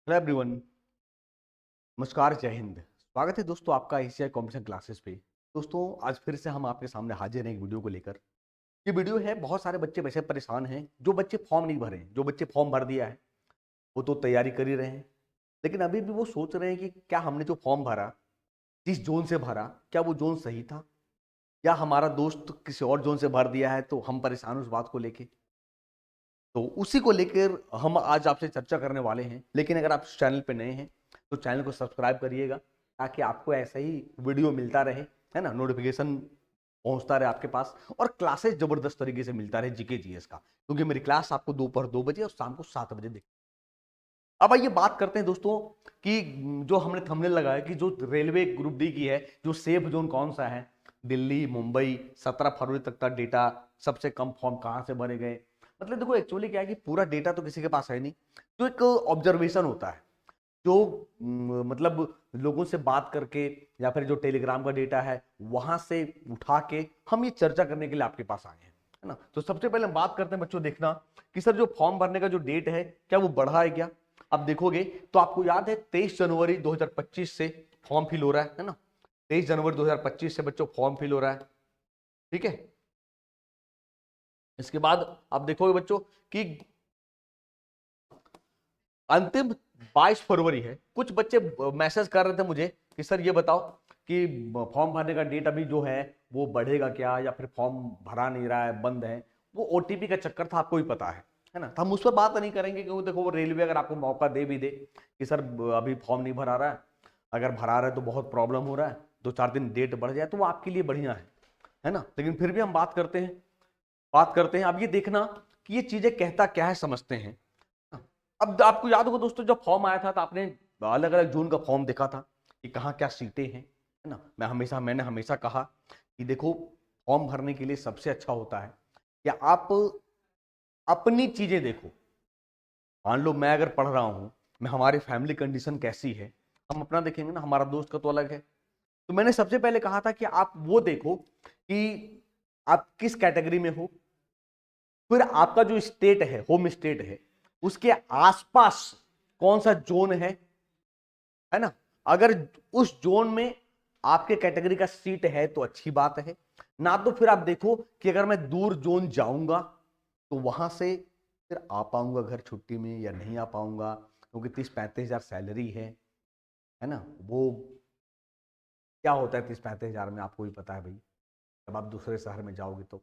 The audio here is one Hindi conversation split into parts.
Hello everyone. नमस्कार, जय हिंद। स्वागत है दोस्तों आपका एशिया कॉम्पिटिशन क्लासेस पे। दोस्तों आज फिर से हम आपके सामने हाजिर हैं एक वीडियो को लेकर। ये वीडियो है, बहुत सारे बच्चे वैसे परेशान हैं जो बच्चे फॉर्म नहीं भरे हैं। जो बच्चे फॉर्म भर दिया है वो तो तैयारी कर ही रहे हैं, लेकिन अभी भी वो सोच रहे हैं कि क्या हमने जो फॉर्म भरा, जिस जोन से भरा, क्या वो जोन सही था, या हमारा दोस्त किसी और जोन से भर दिया है तो हम परेशान उस बात को लेके। तो उसी को लेकर हम आज आपसे चर्चा करने वाले हैं। लेकिन अगर आप इस चैनल पे नए हैं तो चैनल को सब्सक्राइब करिएगा, ताकि आपको ऐसा ही वीडियो मिलता रहे, है ना, नोटिफिकेशन पहुंचता रहे आपके पास, और क्लासेस जबरदस्त तरीके से मिलता रहे जीके जीएस का, क्योंकि मेरी क्लास आपको दोपहर 2 बजे और शाम को 7 बजे देख। अब आइए बात करते हैं दोस्तों कि जो हमने थंबनेल लगाया कि जो रेलवे ग्रुप डी की है, जो सेफ जोन कौन सा है, दिल्ली, मुंबई, 17 फरवरी तक का डेटा, सबसे कम फॉर्म कहां से भरे गए। मतलब देखो एक्चुअली क्या है कि पूरा डेटा तो किसी के पास है नहीं, तो एक ऑब्जर्वेशन होता है जो मतलब लोगों से बात करके, या फिर जो टेलीग्राम का डेटा है वहां से उठा के हम ये चर्चा करने के लिए आपके पास आए हैं, है ना। तो सबसे पहले हम बात करते हैं बच्चों, देखना कि सर जो फॉर्म भरने का जो डेट है क्या वो बढ़ा है क्या। अब देखोगे तो आपको याद है 23 जनवरी 2025 से फॉर्म फिल हो रहा है ना। 23 जनवरी 2025 से बच्चों फॉर्म फिल हो रहा है, ठीक है। इसके बाद आप देखोगे बच्चों कि अंतिम 22 फरवरी है। कुछ बच्चे मैसेज कर रहे थे मुझे कि सर ये बताओ कि फॉर्म भरने का डेट अभी जो है वो बढ़ेगा क्या, या फिर फॉर्म भरा नहीं रहा है, बंद है। वो ओटीपी का चक्कर था, आपको ही पता है ना। तो हम उस पर बात नहीं करेंगे, क्योंकि देखो वो रेलवे अगर आपको मौका दे भी दे कि सर अभी फॉर्म नहीं भरा रहा है, अगर भरा रहा है तो बहुत प्रॉब्लम हो रहा है, 2-4 दिन डेट बढ़ जाए तो वो आपके लिए बढ़िया है ना। लेकिन फिर भी हम बात करते हैं। अब ये देखना कि ये चीजें कहता क्या है, समझते हैं। अब आपको याद होगा दोस्तों, जब फॉर्म आया था तो आपने अलग अलग जून का फॉर्म देखा था कि कहाँ क्या सीटें हैं, है ना। मैंने हमेशा कहा कि देखो, फॉर्म भरने के लिए सबसे अच्छा होता है कि आप अपनी चीजें देखो। मान लो मैं अगर पढ़ रहा हूं, मैं हमारी फैमिली कंडीशन कैसी है, हम अपना देखेंगे ना, हमारा दोस्त का तो अलग है। तो मैंने सबसे पहले कहा था कि आप वो देखो कि आप किस कैटेगरी में हो, फिर आपका जो स्टेट है, होम स्टेट है, उसके आसपास कौन सा जोन है ना। अगर उस जोन में आपके कैटेगरी का सीट है तो अच्छी बात है, ना तो फिर आप देखो कि अगर मैं दूर जोन जाऊंगा तो वहां से फिर आ पाऊंगा घर छुट्टी में या नहीं आ पाऊंगा, क्योंकि 30-35 हजार सैलरी है ना। वो क्या होता है 30-35 हजार में, आपको भी पता है भाई, जब आप दूसरे शहर में जाओगे तो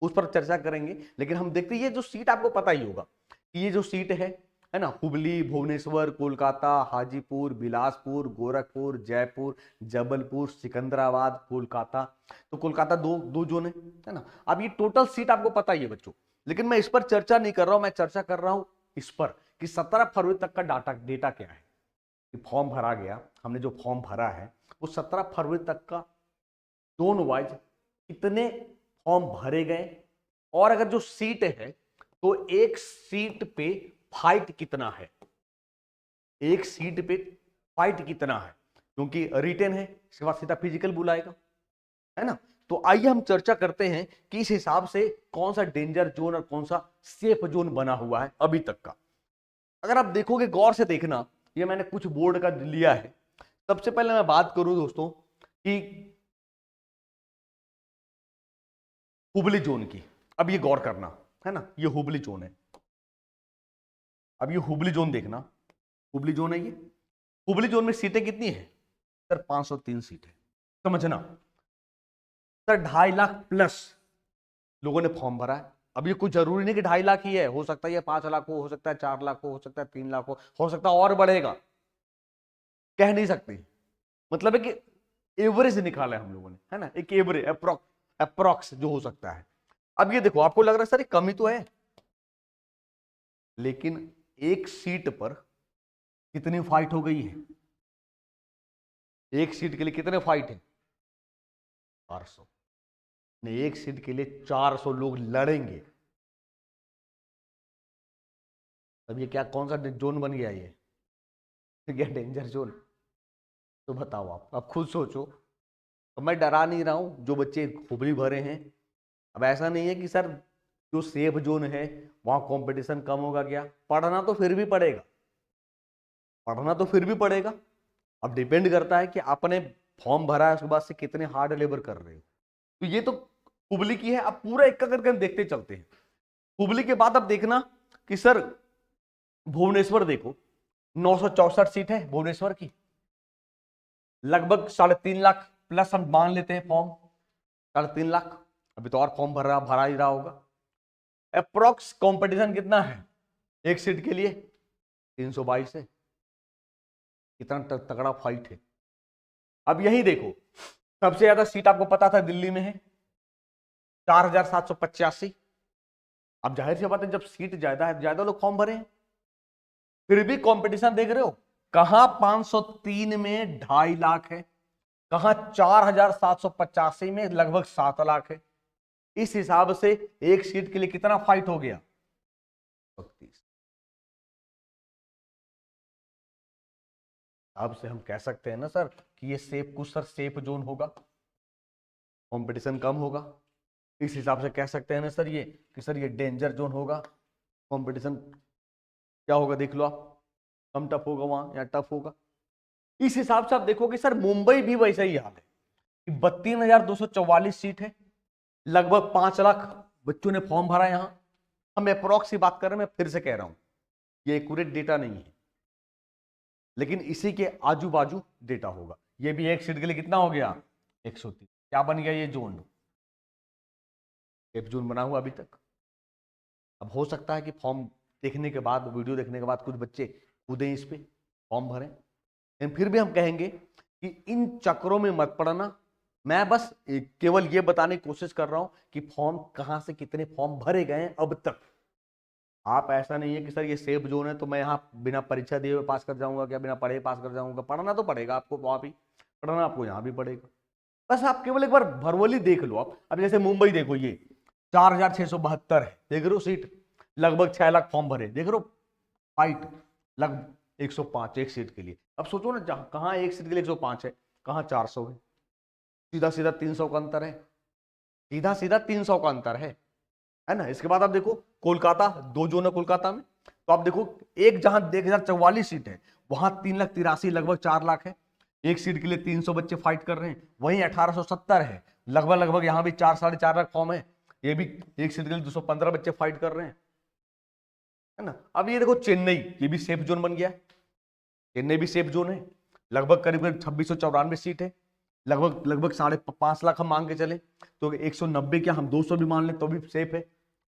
उस पर चर्चा करेंगे। लेकिन हम देखते हैं ये जो सीट, आपको पता ही होगा कि ये जो सीट है ना, हुबली, भुवनेश्वर, कोलकाता, हाजीपुर, बिलासपुर, गोरखपुर, जयपुर, जबलपुर, सिकंदराबाद, कोलकाता। तो कोलकाता दो दो जोन है ना। अब ये टोटल सीट आपको पता ही है बच्चों, लेकिन मैं इस पर चर्चा नहीं कर रहा हूं, मैं चर्चा कर रहा हूं इस पर कि 17 फरवरी तक का डेटा क्या है। कि फॉर्म भरा गया, हमने जो फॉर्म भरा है वो 17 फरवरी तक का जोन वाइज कितने फॉर्म भरे गए, और अगर जो सीट है तो एक सीट पे फाइट कितना है, एक सीट पे फाइट कितना है, क्योंकि रिटेन है, इसके बाद सीधा फिजिकल बुलाएगा, है ना। तो आइए हम चर्चा करते हैं कि इस हिसाब से कौन सा डेंजर जोन और कौन सा सेफ जोन बना हुआ है अभी तक का। अगर आप देखोगे, गौर से देखना, ये मैंने कुछ बोर्ड का लिया है। सबसे पहले मैं बात करूं दोस्तों कि हुबली जोन की। अब ये गौर करना, है ना, ये हुबली जोन है। अब ये हुबली जोन देखना, हुबली जोन है ये। हुबली जोन में सीटें कितनी है सर? 503 सीटें। समझना सर, 2.5 लाख प्लस लोगों ने फॉर्म भरा है। अब ये कोई जरूरी नहीं कि 2.5 लाख ही है, हो सकता है ये 5 लाख हो सकता है 4 लाख हो सकता है 3 लाख हो सकता है और बढ़ेगा, कह नहीं सकते। मतलब है कि एवरेज निकाला है हम लोगों ने, है ना, एक एवरेज अप्रोक्स जो हो सकता है। अब ये देखो, आपको लग रहा है सर ये कमी तो है, लेकिन एक सीट पर कितनी फाइट हो गई है, एक सीट के लिए कितने फाइट है? 400। नहीं, एक सीट के लिए 400 लोग लड़ेंगे। अब ये क्या, कौन सा जोन बन गया ये? क्या डेंजर जोन? तो बताओ, आप खुद सोचो। तो मैं डरा नहीं रहा हूं, जो बच्चे खुबली भरे हैं। अब ऐसा नहीं है कि सर जो सेफ जोन है वहां कंपटीशन कम होगा, क्या, पढ़ना तो फिर भी पड़ेगा। पढ़ना तो फिर भी पड़ेगा। अब डिपेंड करता है कि आपने फॉर्म भरा है उसके बाद से कितने हार्ड लेबर कर रहे हो। तो ये तो हुबली की है। अब पूरा एक करके हम देखते चलते हैं। हुबली के बाद अब देखना कि सर भुवनेश्वर देखो, 964 सीट है भुवनेश्वर की, लगभग 3.5 लाख प्लस हम मान लेते हैं फॉर्म, 3.5 लाख। अभी तो और फॉर्म भरा ही रहा होगा। अप्रोक्स कंपटीशन कितना है एक सीट के लिए? 322 है। कितना तगड़ा फाइट है। अब यही देखो, सबसे ज्यादा सीट आपको पता था दिल्ली में है 4,785। अब जाहिर सी बात है, जब सीट ज्यादा है, ज्यादा लोग फॉर्म भरे हैं। फिर भी कंपटीशन देख रहे हो, कहां 503 में 2.5 लाख है, कहां 4,785 में लगभग 7 लाख है। इस हिसाब से एक सीट के लिए कितना फाइट हो गया? 32। अब से हम कह सकते हैं ना सर कि ये सेफ जोन होगा, कंपटीशन कम होगा। इस हिसाब से कह सकते हैं ना सर ये कि सर ये डेंजर जोन होगा, कंपटीशन क्या होगा देख लो आप, कम टफ होगा वहां या टफ होगा। इस हिसाब से आप देखोगे सर मुंबई भी वैसा ही हाल है कि 32,244 सीट है, लगभग 5 लाख बच्चों ने फॉर्म भरा। यहां हम अप्रोक्स की बात कर रहे हैं, मैं फिर से कह रहा हूं ये एक्यूरेट डेटा नहीं है, लेकिन इसी के आजू बाजू डेटा होगा। ये भी एक सीट के लिए कितना हो गया? 130। क्या बन गया ये जोन? सेफ जोन बना हुआ अभी तक। अब हो सकता है कि फॉर्म देखने के बाद, वीडियो देखने के बाद कुछ बच्चे कूदें इस पे, फॉर्म भरें, लेकिन फिर भी हम कहेंगे कि इन चक्रों में मत पड़ना। मैं बस केवल ये बताने की कोशिश कर रहा हूं कि फॉर्म कहां से कितने फॉर्म भरे गए हैं अब तक। आप ऐसा नहीं है कि सर ये सेफ जोन है तो मैं यहाँ बिना परीक्षा दिए हुए पास कर जाऊंगा, क्या बिना पढ़े पास कर जाऊंगा? पढ़ना तो पड़ेगा आपको, वहां भी पढ़ना, आपको यहाँ भी पड़ेगा। बस आप केवल एक बार भरवली देख लो। आप अब जैसे मुंबई देखो, ये 4,672 है, देख रहे हो सीट, लगभग 6 लाख फॉर्म भरे, देख रहे हो फाइट लगभग 105 एक सीट के लिए। अब सोचो ना, कहाँ एक सीट के लिए 105 है, कहाँ 400 है, सीधा सीधा 300 का अंतर है, सीधा सीधा 300 का अंतर है ना। इसके बाद आप देखो कोलकाता, 2 जोन है कोलकाता में, तो आप देखो एक जहां 1,044 सीट है, वहां 3,83,000 लगभग 4 लाख है। एक सीट के लिए 300 बच्चे फाइट कर रहे हैं। वहीं 1,870 है, लगभग लगभग यहां भी 4-4.5 लाख फॉर्म है, ये भी एक सीट के लिए 215 बच्चे फाइट कर रहे हैं, है ना। अब ये देखो चेन्नई, ये भी सेफ जोन बन गया। चेन्नई भी सेफ जोन है, लगभग करीब करीब 2694 सीट है, लगभग लगभग 5.5 लाख हम मांग के चले तो 190, क्या हम 200 भी मान लें तो भी सेफ है,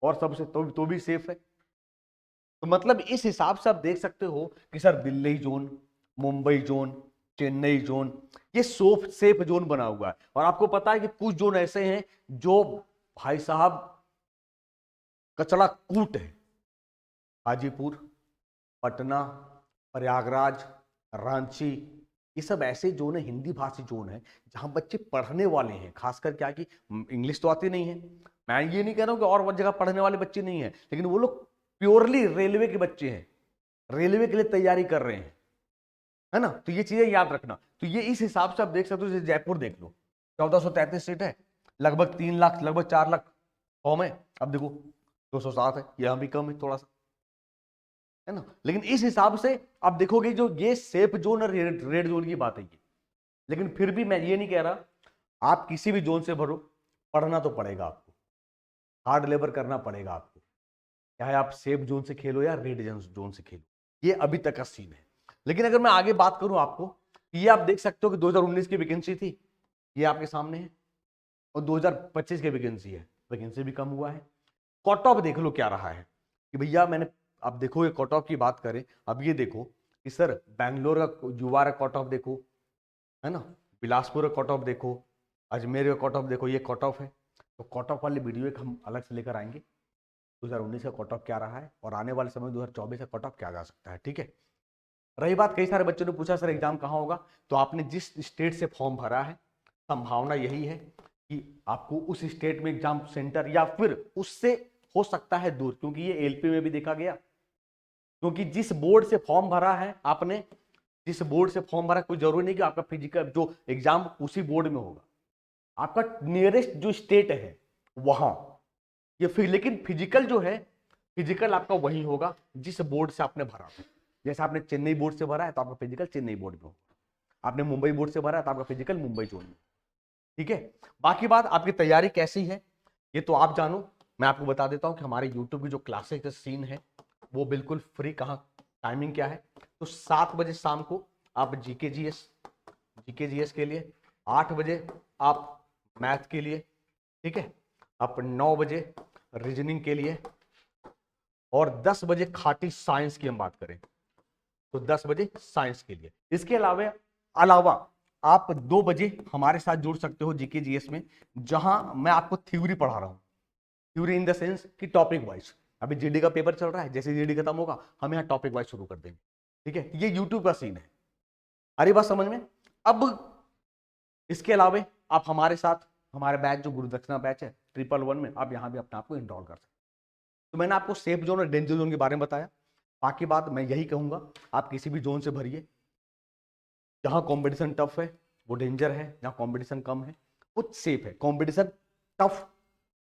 और सबसे तो भी सेफ है। तो मतलब इस हिसाब से आप देख सकते हो कि sir Delhi zone, Mumbai zone, Chennai zone, ये सेफ जोन बना हुआ है। और आपको पता है कि कुछ जोन ऐसे हैं जो भाई साहब कचड़ा कूट है, हाजीपुर, पटना, प्रयागराज, रांची, ये सब ऐसे जोन है, हिंदी भाषी जोन है, जहां बच्चे पढ़ने वाले हैं। खासकर क्या कि इंग्लिश तो आती नहीं है, मैं ये नहीं कह रहा हूं कि और जगह पढ़ने वाले बच्चे नहीं है, लेकिन वो लोग प्योरली रेलवे के बच्चे हैं, रेलवे के लिए तैयारी कर रहे हैं, है ना। तो ये चीजें याद रखना। तो ये इस हिसाब से आप देख सकते हो, जैसे जयपुर देख लो, 1433 सीट है, लगभग 3 लाख, लगभग 4 लाख फॉर्म है। अब देखो 207 है, यहां भी कम है थोड़ा सा, है ना। लेकिन इस हिसाब से आप देखोगे जो ये सेफ जोन और रेड जोन की बात है ये, लेकिन फिर भी मैं ये नहीं कह रहा आप किसी भी जोन से भरो, पढ़ना तो पड़ेगा आपको, हार्ड लेबर करना पड़ेगा आपको, चाहे आप सेफ जोन से खेलो या रेड जोन से खेलो। ये अभी तक का सीन है। लेकिन अगर मैं आगे बात करूं आपको, ये आप देख सकते हो कि 2019 की वैकेंसी थी, ये आपके सामने है, और 2025 की वैकेंसी है, वैकेंसी भी कम हुआ है। कट ऑफ देख लो क्या रहा है कि भैया मैंने, अब देखो ये कट ऑफ की बात करें, अब ये देखो कि सर बैंगलोर का युवा का कट ऑफ देखो, है ना, बिलासपुर का कट ऑफ देखो, अजमेर का कट ऑफ देखो, ये कट ऑफ है। तो कट ऑफ वाली वीडियो एक हम अलग से लेकर आएंगे, 2019 का कट ऑफ क्या रहा है और आने वाले समय 2024 का कट ऑफ क्या जा सकता है, ठीक है। रही बात, कई सारे बच्चों ने पूछा सर एग्जाम कहाँ होगा, तो आपने जिस स्टेट से फॉर्म भरा है, संभावना यही है कि आपको उस स्टेट में एग्जाम सेंटर, या फिर उससे हो सकता है दूर, क्योंकि ये एलपी में भी देखा गया, क्योंकि जिस बोर्ड से फॉर्म भरा है आपने, जिस बोर्ड से फॉर्म भरा, कोई जरूरी नहीं कि आपका फिजिकल जो एग्जाम उसी बोर्ड में होगा, आपका नियरेस्ट जो स्टेट है वहां ये फिर, लेकिन फिजिकल जो है, फिजिकल आपका वही होगा जिस बोर्ड से आपने भरा, जैसे आपने चेन्नई बोर्ड से भरा है तो आपका फिजिकल चेन्नई बोर्ड में होगा, आपने मुंबई बोर्ड से भरा है तो आपका फिजिकल मुंबई जोन में। ठीक है, बाकी बात आपकी तैयारी कैसी है ये तो आप जानो। मैं आपको बता देता हूं कि हमारे यूट्यूब की जो क्लासेस का सीन है वो बिल्कुल फ्री। कहाँ टाइमिंग क्या है, तो 7 बजे शाम को आप जीके जीएस के लिए, 8 बजे आप मैथ के लिए, ठीक है, आप 9 बजे रीजनिंग के लिए, और 10 बजे खाटी साइंस की हम बात करें तो 10 बजे साइंस के लिए। इसके अलावा आप 2 बजे हमारे साथ जुड़ सकते हो जीके जीएस में, जहां मैं आपको थ्योरी पढ़ा रहा हूं। थ्योरी इन द सेंस कि टॉपिक वाइज। अभी जीडी का पेपर चल रहा है, जैसे जीडी खत्म होगा हम यहाँ टॉपिक वाइज शुरू कर देंगे। ठीक है, ये यूट्यूब का सीन है। अरे बात समझ में। अब इसके अलावा आप हमारे साथ, हमारे बैच जो गुरुदक्षिणा बैच है 111 में, आप यहाँ भी अपने आप को इनरोल कर सकते हैं। तो मैंने आपको सेफ जोन और डेंजर जोन के बारे में बताया। बाकी बात मैं यही कहूंगा, आप किसी भी जोन से भरिए। जहां कंपटीशन टफ है वो डेंजर है, जहां कंपटीशन कम है वो सेफ है। कंपटीशन टफ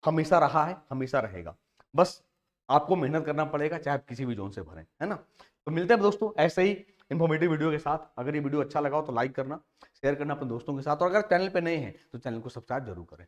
हमेशा रहा है, हमेशा रहेगा, बस आपको मेहनत करना पड़ेगा, चाहे आप किसी भी जोन से भरें, है ना। तो मिलते हैं दोस्तों ऐसे ही इंफॉर्मेटिव वीडियो के साथ। अगर ये वीडियो अच्छा लगा हो तो लाइक करना, शेयर करना अपने दोस्तों के साथ, और अगर चैनल पे नए हैं तो चैनल को सब्सक्राइब जरूर करें।